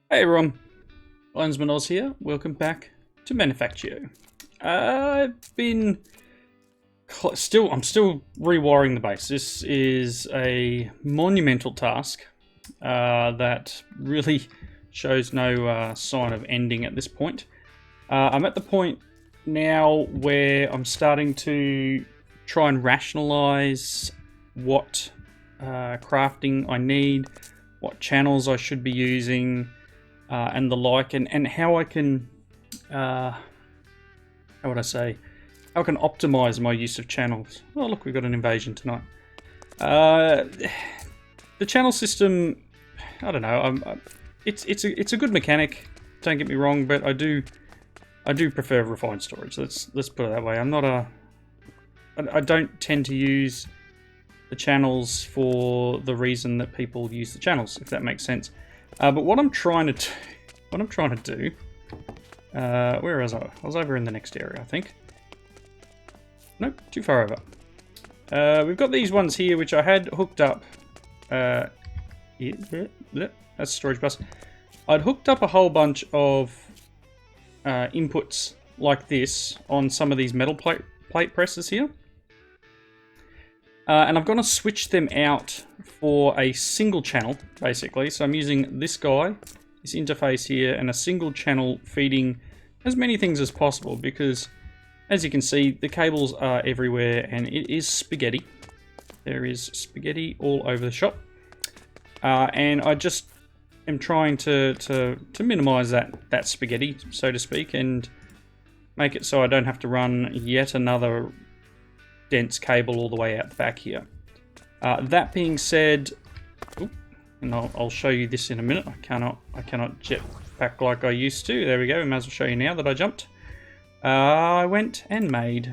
Hey everyone, Linesman Oz here. Welcome back to Manufactio. I've been I'm still rewiring the base. This is a monumental task that really shows no sign of ending at this point. I'm at the point now where I'm starting to try and rationalize what crafting I need, what channels I should be using, and the like, and how I can, how would I say, how I can optimize my use of channels. Oh look, we've got an invasion tonight. The channel system, I don't know. It's a good mechanic. Don't get me wrong, but I do prefer refined storage. Let's put it that way. I don't tend to use the channels for the reason that people use the channels, if that makes sense. But what I'm trying to do, where was I? I was over in the next area, I think. Nope, too far over. We've got these ones here, which I had hooked up. That's a storage bus. I'd hooked up a whole bunch of inputs like this on some of these metal plate presses here. And I'm going to switch them out for a single channel, basically. So I'm using this guy, this interface here, and a single channel feeding as many things as possible, because as you can see, the cables are everywhere and it is spaghetti. There is spaghetti all over the shop. And I just am trying to minimize that spaghetti, so to speak, and make it so I don't have to run yet another dense cable all the way out the back here. That being said, and I'll show you this in a minute. I cannot jet back like I used to. There we go. I might as well show you now that I jumped. I went and made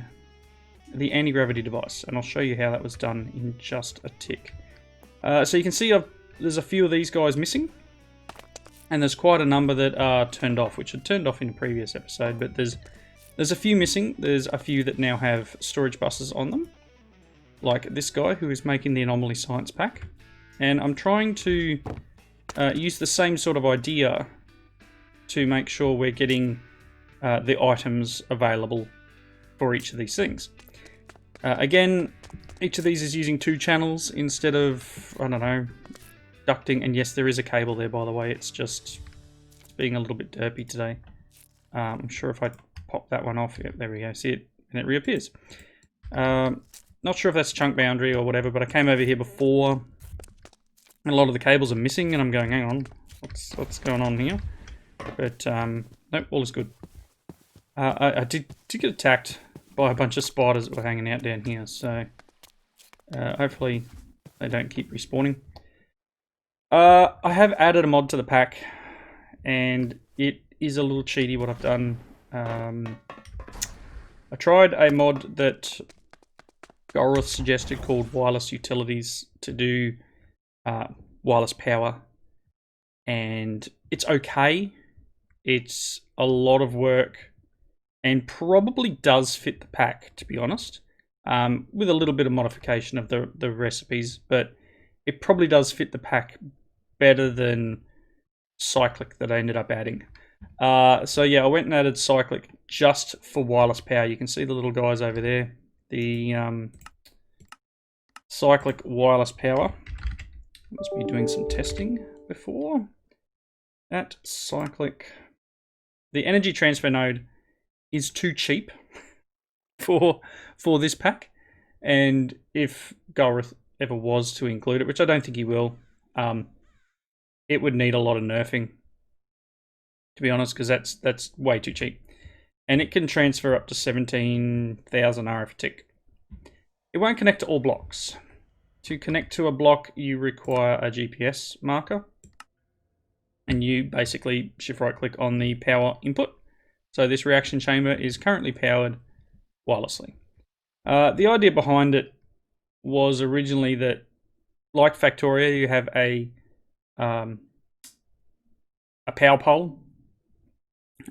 the anti-gravity device, and I'll show you how that was done in just a tick. So you can see there's a few of these guys missing, and there's quite a number that are turned off, which are turned off in a previous episode, but there's a few missing. There's a few that now have storage buses on them, like this guy who is making the Anomaly Science Pack. And I'm trying to use the same sort of idea to make sure we're getting the items available for each of these things. Again, each of these is using 2 channels instead of, I don't know, ducting. And yes, there is a cable there, by the way. It's being a little bit derpy today. I'm sure if I pop that one off, yep, there we go, see it, and it reappears. Not sure if that's chunk boundary or whatever, but I came over here before and a lot of the cables are missing, and I'm going, hang on, what's going on here? But nope, all is good. I did get attacked by a bunch of spiders that were hanging out down here, so hopefully they don't keep respawning. I have added a mod to the pack, and it is a little cheaty what I've done. I tried a mod that Golrith suggested called Wireless Utilities to do wireless power, and it's okay. It's a lot of work and probably does fit the pack, to be honest, with a little bit of modification of the recipes, but it probably does fit the pack better than Cyclic that I ended up adding. So yeah, I went and added Cyclic just for wireless power. You can see the little guys over there. The Cyclic wireless power. Must be doing some testing before. That Cyclic. The energy transfer node is too cheap for this pack. And if Golrith ever was to include it, which I don't think he will, it would need a lot of nerfing, to be honest, because that's way too cheap. And it can transfer up to 17,000 RF tick. It won't connect to all blocks. To connect to a block, you require a GPS marker. And you basically shift right click on the power input. So this reaction chamber is currently powered wirelessly. The idea behind it was originally that, like Factorio, you have a power pole,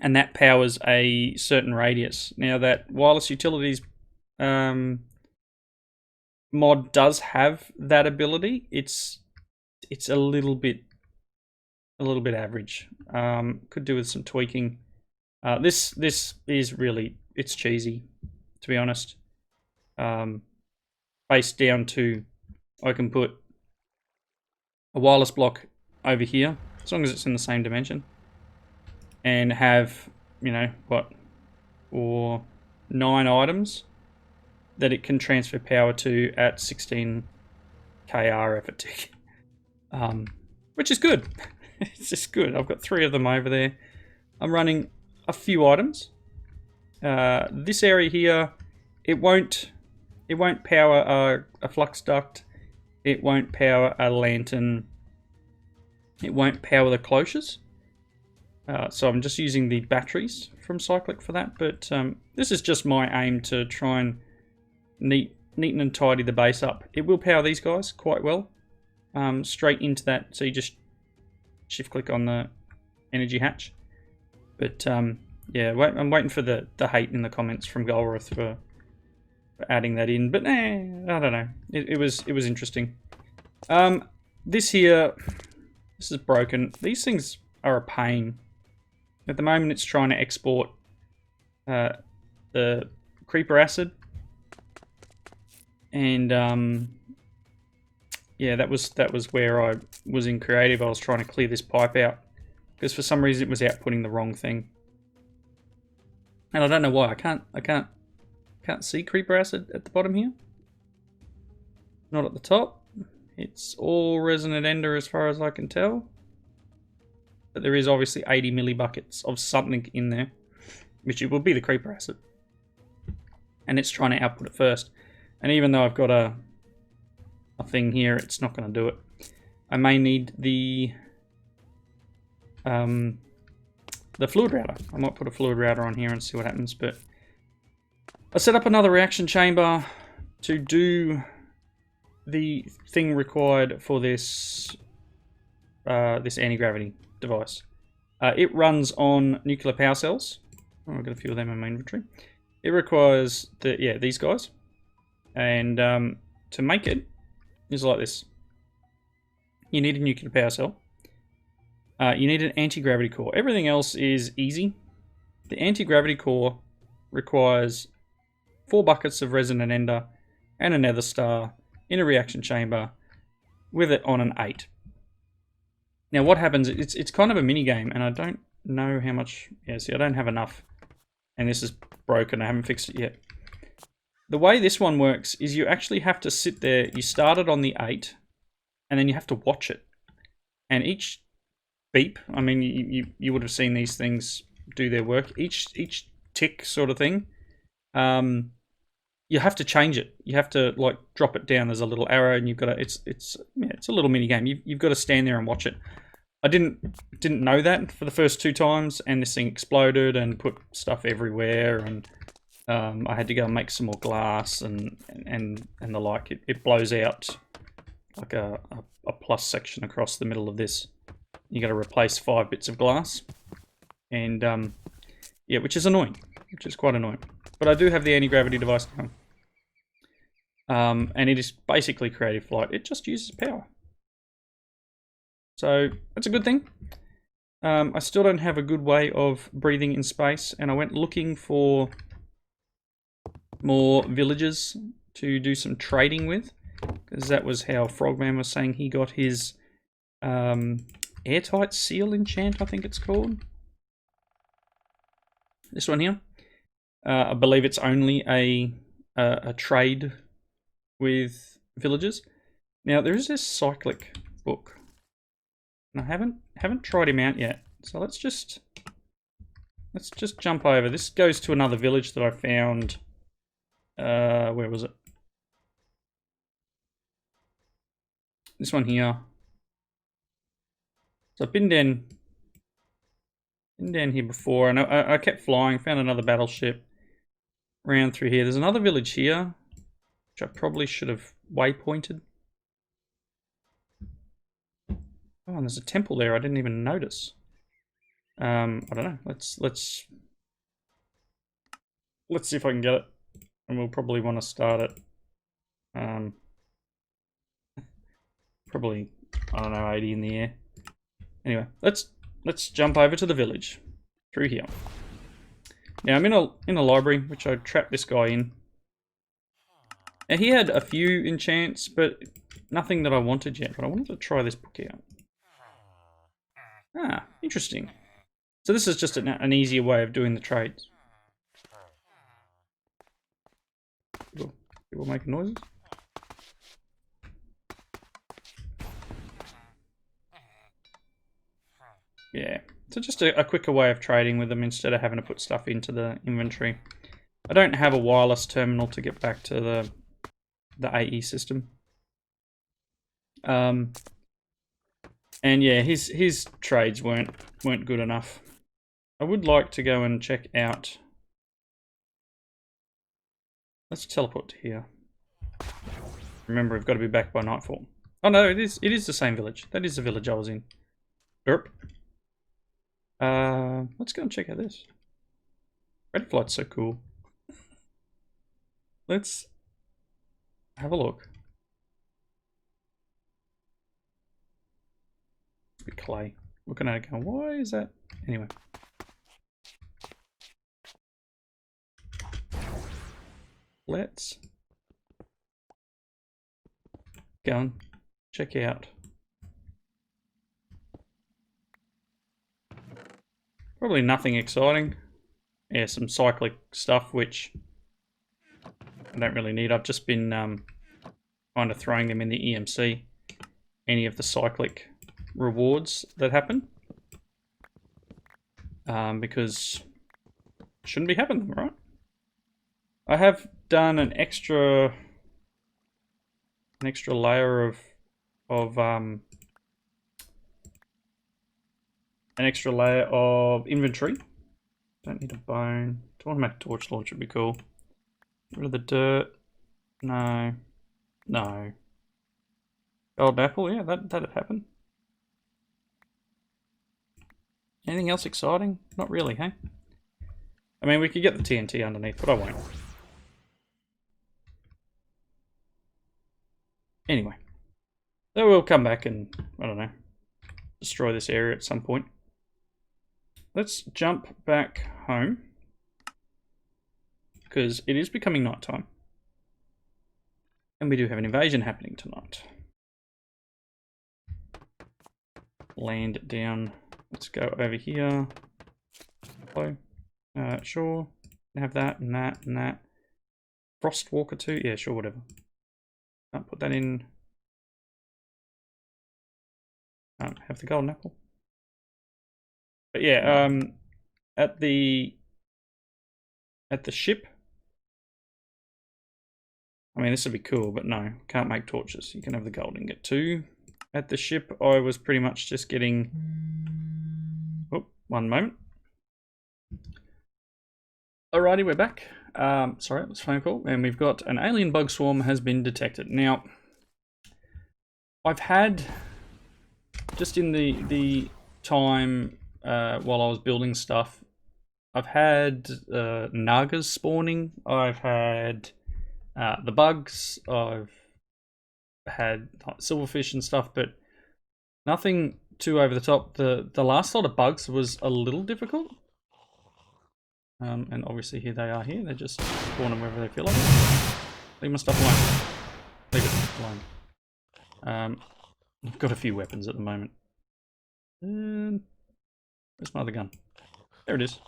and that powers a certain radius. Now that wireless utilities mod does have that ability. It's a little bit a little bit average. Could do with some tweaking. This is really, it's cheesy, to be honest. Based down to, I can put a wireless block over here, as long as it's in the same dimension, and have, you know, what, or 9 items that it can transfer power to at 16 kr effort tick, which is good. It's just good. I've got 3 of them over there. I'm running a few items. This area here, it won't power a flux duct. It won't power a lantern. It won't power the cloches. So I'm just using the batteries from Cyclic for that. But this is just my aim to try and neaten and tidy the base up. It will power these guys quite well. Straight into that. So you just shift click on the energy hatch. But yeah, I'm waiting for the hate in the comments from Golrith for adding that in. But I don't know. It was interesting. This here, this is broken. These things are a pain. At the moment, it's trying to export the creeper acid, and yeah, that was where I was in creative. I was trying to clear this pipe out because for some reason it was outputting the wrong thing, and I don't know why. I can't see creeper acid at the bottom here. Not at the top. It's all resonant ender as far as I can tell. But there is obviously 80 millibuckets of something in there, which it will be the creeper acid. And it's trying to output it first. And even though I've got a thing here, it's not going to do it. I may need the fluid router. I might put a fluid router on here and see what happens. But I set up another reaction chamber to do the thing required for this this anti-gravity device. It runs on nuclear power cells. Oh, I've got a few of them in my inventory. It requires these guys, and to make it is like this. You need a nuclear power cell. You need an anti-gravity core. Everything else is easy. The anti-gravity core requires 4 buckets of resonant ender and a nether star in a reaction chamber with it on an 8. Now what happens, it's kind of a mini game, and I don't know how much, yeah, see I don't have enough, and this is broken, I haven't fixed it yet. The way this one works is you actually have to sit there, you start it on the 8, and then you have to watch it. And each beep, I mean, you would have seen these things do their work, each tick sort of thing, you have to change it. You have to like drop it down. There's a little arrow, and you've got to. It's a little mini game. You've got to stand there and watch it. I didn't know that for the first 2 times, and this thing exploded and put stuff everywhere, and I had to go and make some more glass and the like. It blows out like a plus section across the middle of this. You got to replace 5 bits of glass, and yeah, which is annoying, which is quite annoying. But I do have the anti-gravity device now. And it is basically creative flight. It just uses power. So that's a good thing. I still don't have a good way of breathing in space, and I went looking for more villages to do some trading with, because that was how Frogman was saying he got his airtight seal enchant, I think it's called. This one here. I believe it's only a trade with villagers. Now there is this Cyclic book, and I haven't tried him out yet. So let's just jump over. This goes to another village that I found. Where was it? This one here. So I've been down here before, and I kept flying. Found another battleship. Round through here. There's another village here, which I probably should have waypointed. Oh, and there's a temple there I didn't even notice. I don't know. Let's see if I can get it. And we'll probably want to start it. Probably, I don't know, 80 in the air. Anyway, let's jump over to the village through here. Now I'm in a library which I trapped this guy in. Now he had a few enchants, but nothing that I wanted yet. But I wanted to try this book out. Ah, interesting. So this is just an easier way of doing the trades. People making noises. Yeah, so just a quicker way of trading with them instead of having to put stuff into the inventory. I don't have a wireless terminal to get back to the AE system. And yeah, his trades weren't good enough. I would like to go and check out. Let's teleport to here. Remember, we've got to be back by nightfall. Oh no, it is the same village. That is the village I was in. Derp. Let's go and check out this. Red flight's so cool. Let's have a look. Clay. Looking at it going, why is that? Anyway. Let's go and check out. Probably nothing exciting. Yeah, some cyclic stuff, which I don't really need. I've just been kind of throwing them in the EMC. Any of the cyclic rewards that happen. Because shouldn't be happening, right? I have done an extra layer of inventory. Don't need a bone. Do I want to make a torch launcher? Would be cool. Get rid of the dirt. No. No. Gold apple, yeah, that'd happen. Anything else exciting? Not really, hey? I mean, we could get the TNT underneath, but I won't. Anyway. So we'll come back and, I don't know, destroy this area at some point. Let's jump back home. Because it is becoming nighttime. And we do have an invasion happening tonight. Land down. Let's go over here. Hello. Sure. Have that and that and that. Frostwalker too? Yeah, sure, whatever. Can't put that in. Have the golden apple. But yeah, at the ship. I mean, this would be cool, but no, can't make torches. You can have the gold ingot too. At the ship, I was pretty much just getting. Oh, one moment. Alrighty, we're back. Sorry, it was a phone call, and we've got an alien bug swarm has been detected. Now, I've had just in the time while I was building stuff, I've had nagas spawning. I've had the bugs. I've had silverfish and stuff, but nothing too over the top. The last lot of bugs was a little difficult. And obviously here they are here. They're just spawning wherever they feel like it. Leave my stuff alone. Leave it alone. I've got a few weapons at the moment. Where's my other gun? There it is.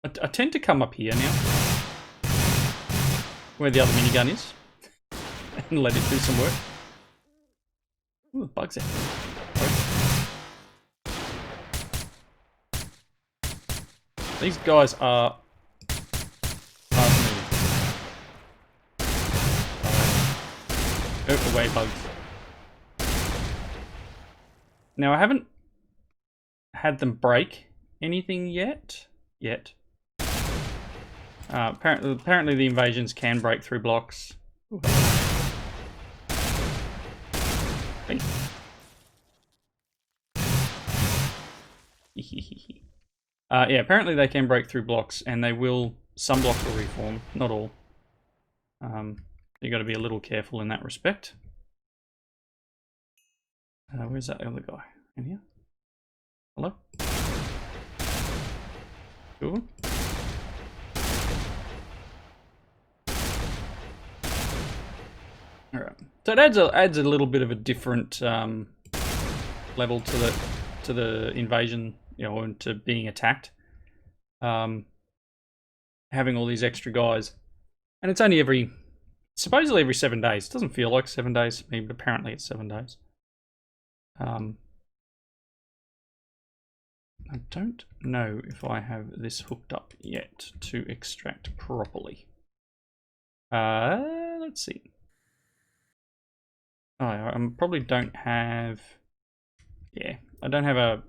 I tend to come up here now. Where the other minigun is. And let it do some work. Ooh, bugs out. These guys are fast moving. Go away, bugs. Now I haven't had them break anything yet. Apparently the invasions can break through blocks. Hey. Yeah, apparently they can break through blocks, and they will. Some blocks will reform, not all. You got to be a little careful in that respect. Where's that other guy? In here? Hello? Cool. Alright. So it adds a little bit of a different level to the invasion, you know, and to being attacked. Having all these extra guys. And it's only supposedly every 7 days. It doesn't feel like 7 days to me, but apparently it's 7 days. I don't know if I have this hooked up yet to extract properly. Let's see. Oh, I probably don't have... Yeah, I don't have a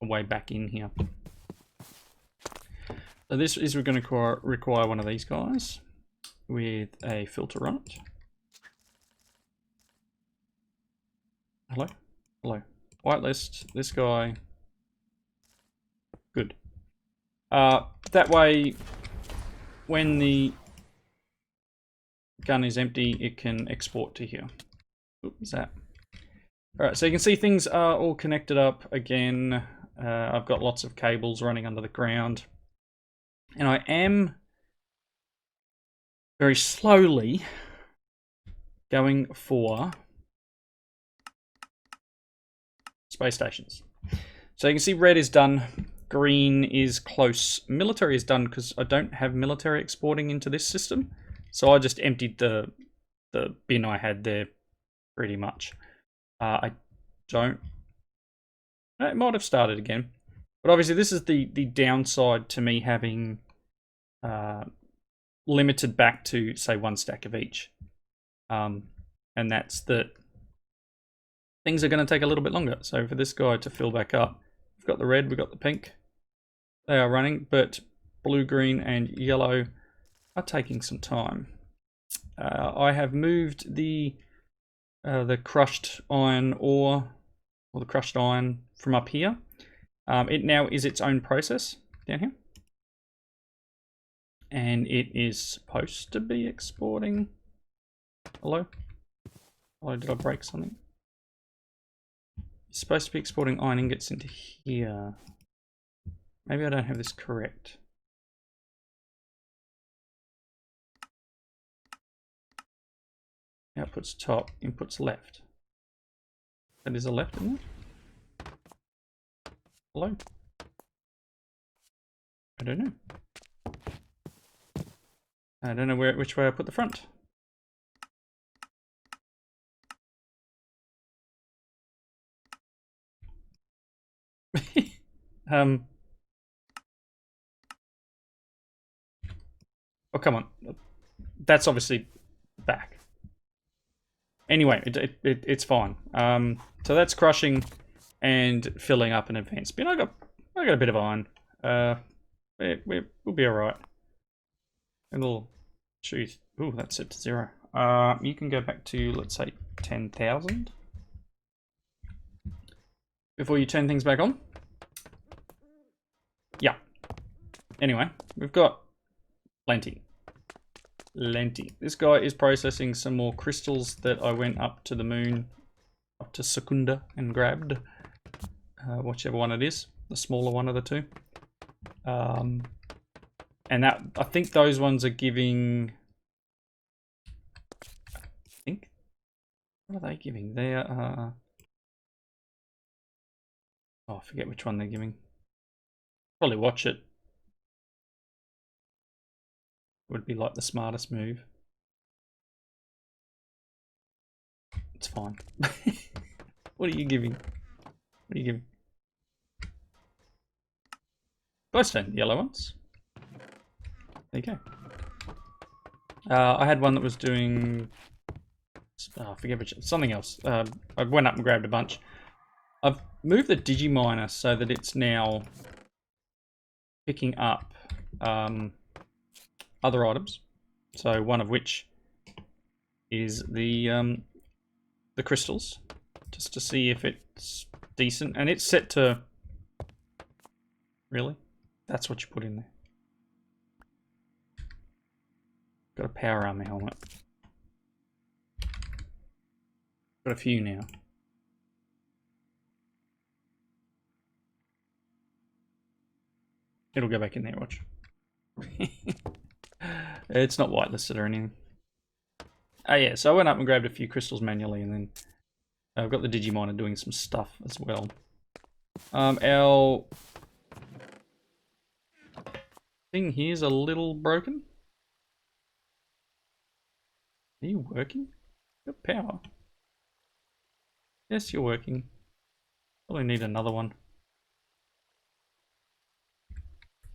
way back in here. So this is going to require one of these guys with a filter on it. Hello? Hello. Whitelist, this guy. Good. That way, when the gun is empty, it can export to here. What's that? Alright, so you can see things are all connected up again. I've got lots of cables running under the ground. And I am very slowly going for space stations. So you can see red is done, green is close. Military is done because I don't have military exporting into this system. So I just emptied the bin I had there pretty much. I don't... It might have started again. But obviously this is the downside to me having limited back to, say, 1 stack of each. And that's that things are going to take a little bit longer. So for this guy to fill back up, we've got the red, we've got the pink. They are running, but blue, green, and yellow are taking some time. I have moved the crushed iron ore, or the crushed iron from up here. It now is its own process down here. And it is supposed to be exporting. Hello? Hello, did I break something? It's supposed to be exporting iron ingots into here. Maybe I don't have this correct. Outputs top, inputs left. That is a left, isn't it? Hello? I don't know. I don't know which way I put the front. Oh, come on. That's obviously back. Anyway, it's fine. So that's crushing and filling up an advanced bin. I got a bit of iron. We'll be alright. And we'll choose. Ooh, that's set to 0. You can go back to, let's say, 10,000 before you turn things back on. Yeah. Anyway, we've got plenty. This guy is processing some more crystals that I went up to the moon, up to Secunda, and grabbed. Whichever one it is, the smaller one of the two. And that, I think those ones are giving... What are they giving? They are... Oh, I forget which one they're giving. Probably watch it. Would be like the smartest move. It's fine. What are you giving? What are you giving? Glowstone, yellow ones. There you go. I had one that was doing... Oh, I forget which... Something else. I went up and grabbed a bunch. I've moved the Digiminer so that it's now picking up other items. So one of which is the crystals, just to see if it's decent. And it's set to... Really? That's what you put in there. Got a power armor helmet. Got a few now. It'll go back in there, watch. It's not whitelisted or anything. Oh yeah, so I went up and grabbed a few crystals manually, and then I've got the Digiminer doing some stuff as well. Our thing here's a little broken. Are you working? You got power. Yes, you're working. Probably need another one.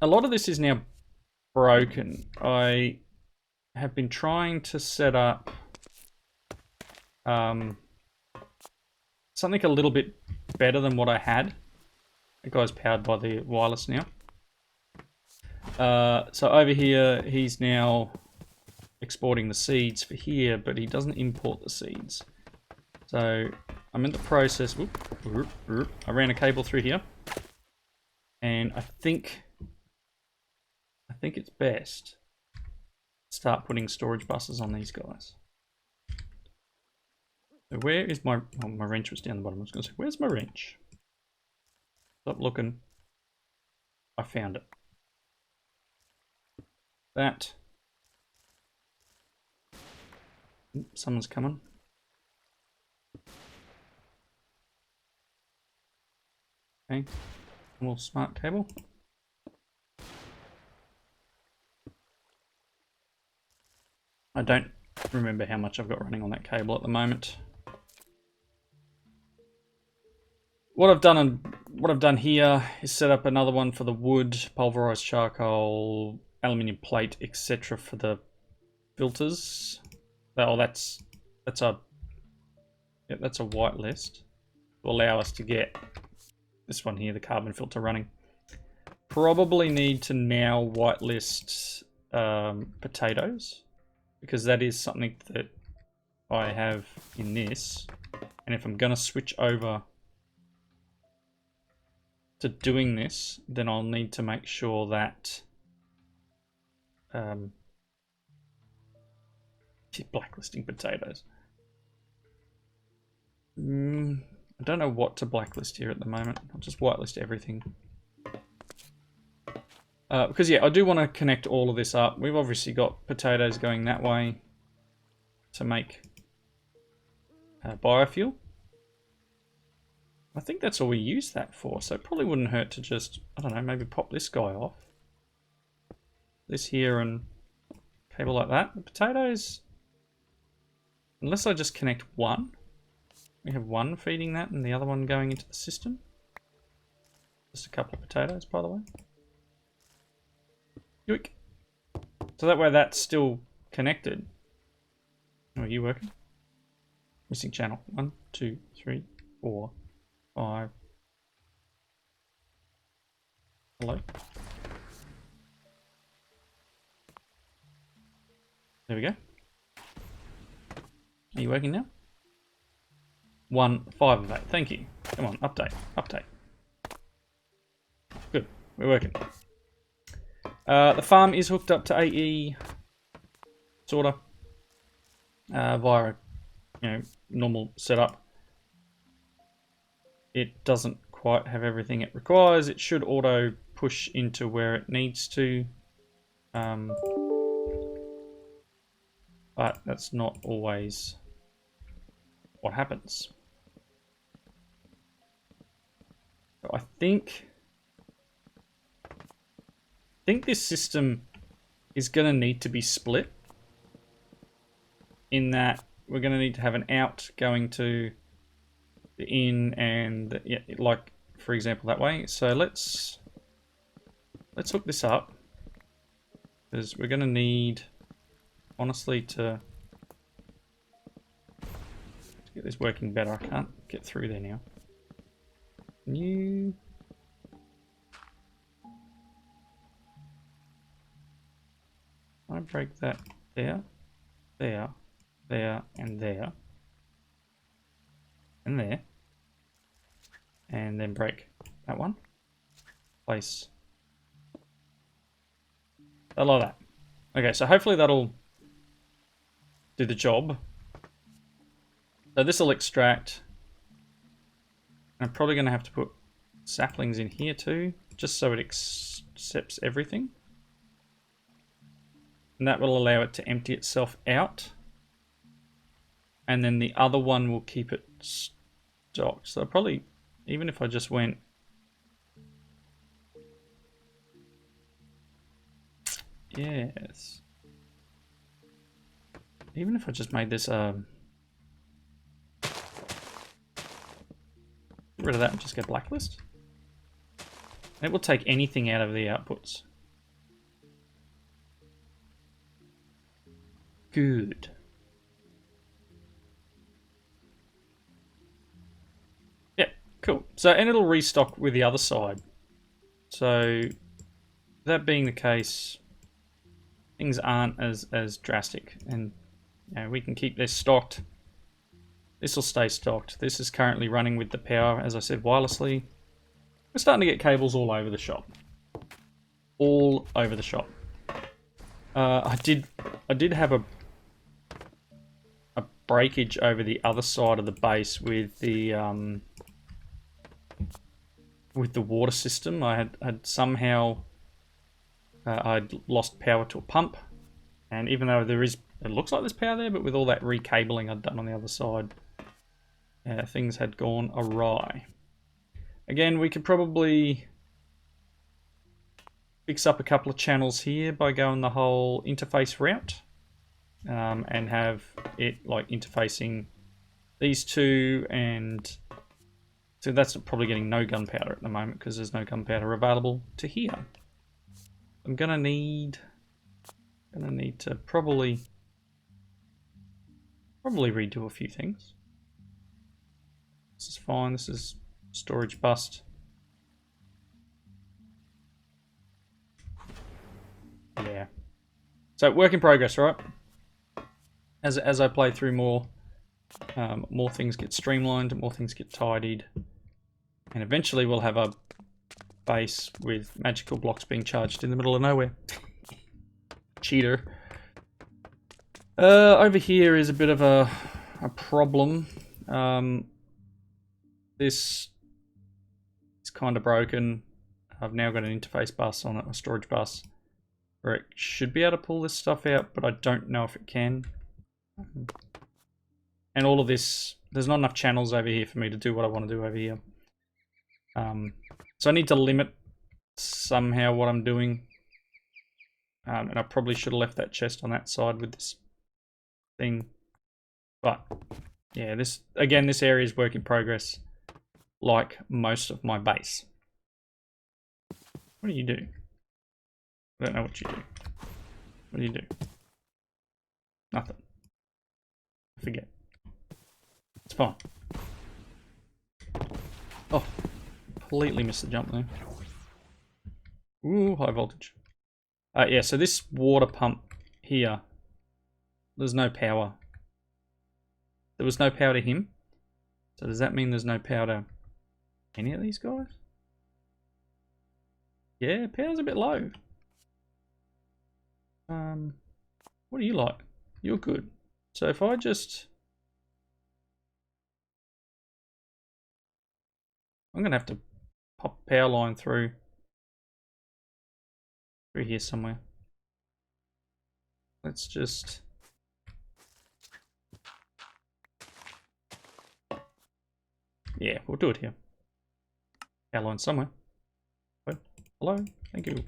A lot of this is now broken. I have been trying to set up something a little bit better than what I had. The guy's powered by the wireless now. So over here, he's now exporting the seeds for here, but he doesn't import the seeds. So I'm in the process. I ran a cable through here, and I think it's best to start putting storage buses on these guys. So where is my... Oh, my wrench was down the bottom. I was going to say, where's my wrench? Stop looking. I found it. That. Someone's coming. Okay. More smart cable. I don't remember how much I've got running on that cable at the moment. What I've done here is set up another one for the wood, pulverized charcoal, aluminium plate, etc. for the filters. Oh, that's a white list to allow us to get this one here, the carbon filter, running. Probably need to now whitelist potatoes, because that is something that I have in this, and if I'm gonna switch over to doing this, then I'll need to make sure that blacklisting potatoes. I don't know what to blacklist here at the moment. I'll just whitelist everything. Because yeah, I do want to connect all of this up. We've obviously got potatoes going that way to make biofuel. I think that's all we use that for, so it probably wouldn't hurt to just, I don't know, maybe pop this guy off. This here and cable like that. The potatoes, unless I just connect one. We have one feeding that and the other one going into the system. Just a couple of potatoes, by the way. Yoink. So that way that's still connected. Oh, are you working? Missing channel. 1, 2, 3, 4, 5. Hello? There we go. Are you working now? 1, 5 of 8. Thank you. Come on, update. Update. Good. We're working. The farm is hooked up to AE, sorta, via, normal setup. It doesn't quite have everything it requires. It should auto push into where it needs to, but that's not always what happens. So I think this system is going to need to be split, in that we're going to need to have an out going to the in and yeah, like for example that way. So let's hook this up, because we're going to need, honestly, to get this working better. I can't get through there now. Can you... I break that there, there, there, and there, and there, and then break that one. Place. I like that. Okay, so hopefully that'll do the job. So this will extract. I'm probably going to have to put saplings in here too, just so it intercepts everything. And that will allow it to empty itself out. And then the other one will keep it stocked. So probably, even if I just went... Yes. Even if I just made this... Get rid of that and just get blacklist. It will take anything out of the outputs. Good. Yeah, cool. So, and it'll restock with the other side. So, that being the case, things aren't as drastic. And you know, we can keep this stocked. This will stay stocked. This is currently running with the power, as I said, wirelessly. We're starting to get cables all over the shop. All over the shop. I did have a breakage over the other side of the base with the water system. I had somehow I'd lost power to a pump, and even though it looks like there's power there, but with all that recabling I'd done on the other side, things had gone awry. Again, we could probably fix up a couple of channels here by going the whole interface route, and have it like interfacing these two, and so that's probably getting no gunpowder at the moment because there's no gunpowder available to here. I'm gonna need to probably redo a few things. This is fine. This is storage bust. Yeah. So work in progress, right? As I play through more things get streamlined, more things get tidied, and eventually we'll have a base with magical blocks being charged in the middle of nowhere. Cheater. Over here is a bit of a problem. This is kind of broken. I've now got an interface bus on it, a storage bus, where it should be able to pull this stuff out, but I don't know if it can. And all of this, there's not enough channels over here for me to do what I want to do over here. So I need to limit somehow what I'm doing. And I probably should have left that chest on that side with this thing. But yeah, this area is work in progress, like most of my base. What do you do? I don't know what you do. What do you do? Nothing. I forget. It's fine. Oh, completely missed the jump there. Ooh, high voltage. Yeah, so this water pump here, there's no power. There was no power to him. So does that mean there's no power to any of these guys? Yeah, power's a bit low. What do you like? You're good. So if I just... I'm going to have to pop a power line through here somewhere. Let's just... Yeah, we'll do it here. Power line somewhere. Hello? Thank you.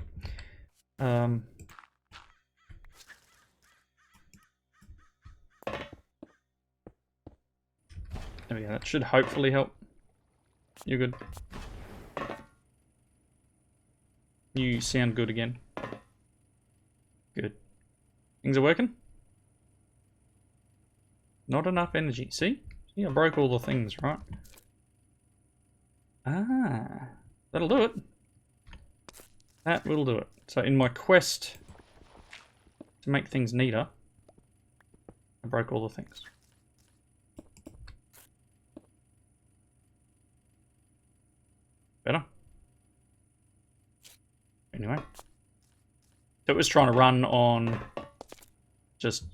There we go. That should hopefully help. You're good. You sound good again. Good. Things are working? Not enough energy. See? See, I broke all the things, right? Ah. That'll do it. That will do it. So in my quest to make things neater, I broke all the things. Better. Anyway. So it was trying to run on just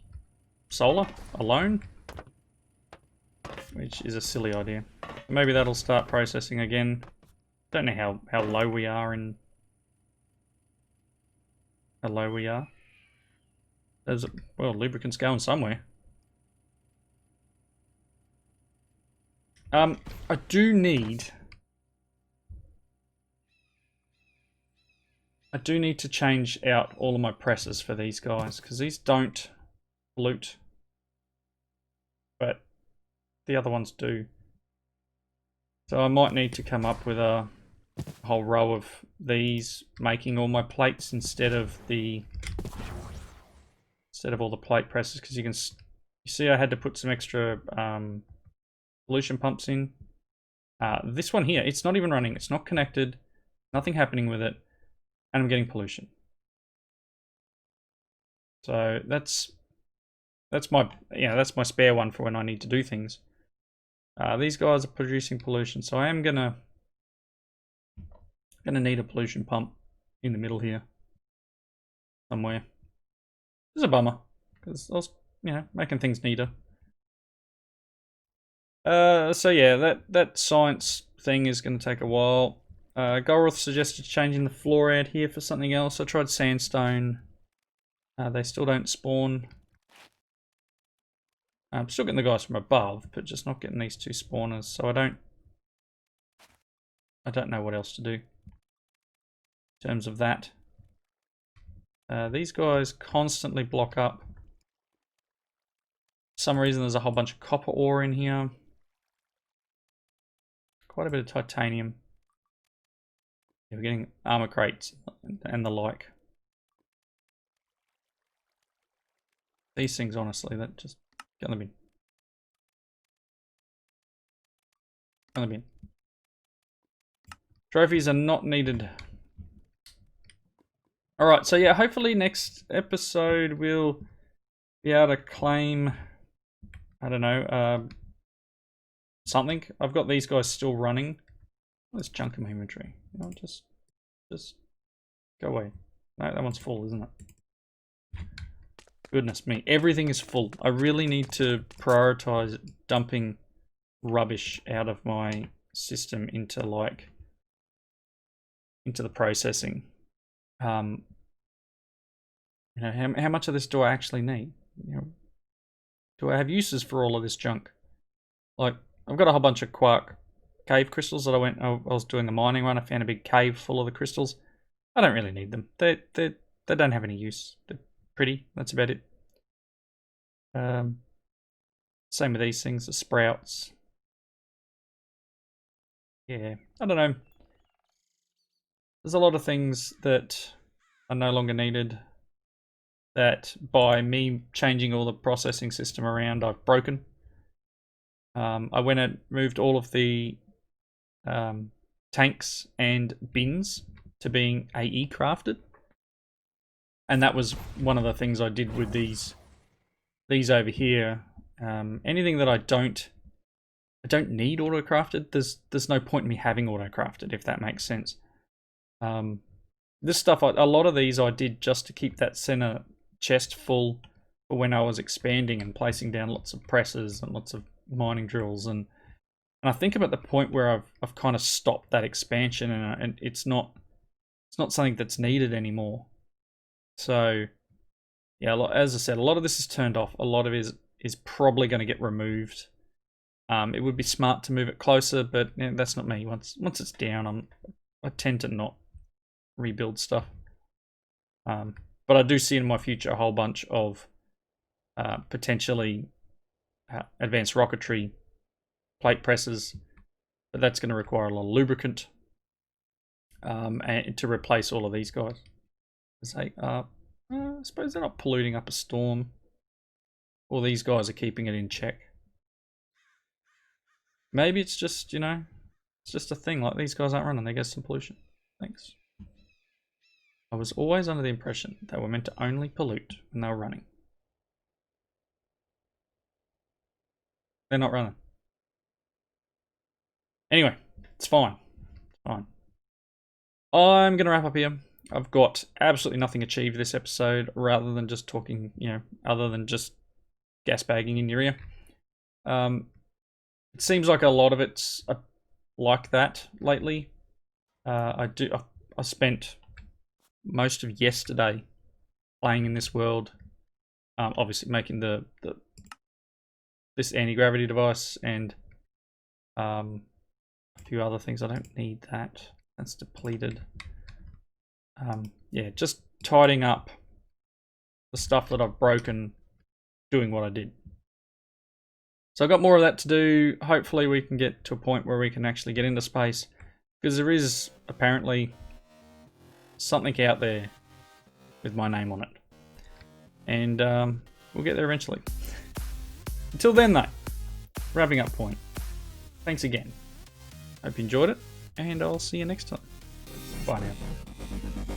solar alone, which is a silly idea. Maybe that'll start processing again. Don't know how low we are in how low we are. There's, well, lubricant's going somewhere. I do need to change out all of my presses for these guys, because these don't pollute, but the other ones do. So I might need to come up with a whole row of these, making all my plates instead of all the plate presses, because you see I had to put some extra pollution pumps in. This one here, it's not even running, it's not connected, nothing happening with it, and I'm getting pollution. So that's my spare one for when I need to do things. These guys are producing pollution, so I am gonna need a pollution pump in the middle here somewhere. It's a bummer, because I was, making things neater. So yeah, that science thing is going to take a while. Golrith suggested changing the floor out here for something else. I tried sandstone. They still don't spawn. I'm still getting the guys from above, but just not getting these two spawners. So I don't know what else to do in terms of that. These guys constantly block up. For some reason there's a whole bunch of copper ore in here. Quite a bit of titanium. Yeah, we're getting armor crates and the like. These things, honestly, that just get in the bin. Get in the bin. Trophies are not needed. Alright, so yeah, hopefully next episode we'll be able to claim, I don't know, something. I've got these guys still running. Let's junk in my inventory. Just go away. No, that one's full, isn't it? Goodness me, everything is full. I really need to prioritize dumping rubbish out of my system into the processing. How much of this do I actually need? Do I have uses for all of this junk? Like, I've got a whole bunch of quark cave crystals that I was doing a mining run. I found a big cave full of the crystals. I don't really need them. They don't have any use. They're pretty. That's about it. Same with these things, the sprouts. Yeah, I don't know. There's a lot of things that are no longer needed, that by me changing all the processing system around, I've broken. I went and moved all of the tanks and bins to being AE crafted, and that was one of the things I did with these over here. Anything that I don't need auto crafted, there's no point in me having auto crafted, if that makes sense. This stuff, a lot of these I did just to keep that center chest full for when I was expanding and placing down lots of presses and lots of mining drills, and I think I'm at the point where I've kind of stopped that expansion, and it's not something that's needed anymore. So yeah, as I said, a lot of this is turned off. A lot of it is probably going to get removed. It would be smart to move it closer, but that's not me. Once it's down, I tend to not rebuild stuff. But I do see in my future a whole bunch of potentially advanced rocketry plate presses, but that's going to require a lot of lubricant and to replace all of these guys. I suppose they're not polluting up a storm, or these guys are keeping it in check. Maybe it's just, it's just a thing, like these guys aren't running, they get some pollution. Thanks. I was always under the impression they were meant to only pollute when they were running. They're not running. Anyway, it's fine. It's fine. I'm going to wrap up here. I've got absolutely nothing achieved this episode, rather than just talking, other than just gas bagging in your ear. It seems like a lot of it's like that lately. I spent most of yesterday playing in this world. Obviously making this anti-gravity device and a few other things. I don't need that. That's depleted. Yeah, just tidying up the stuff that I've broken doing what I did. So I've got more of that to do. Hopefully we can get to a point where we can actually get into space, because there is apparently something out there with my name on it. And we'll get there eventually. Until then though, wrapping up point. Thanks again. Hope you enjoyed it, and I'll see you next time. Bye now.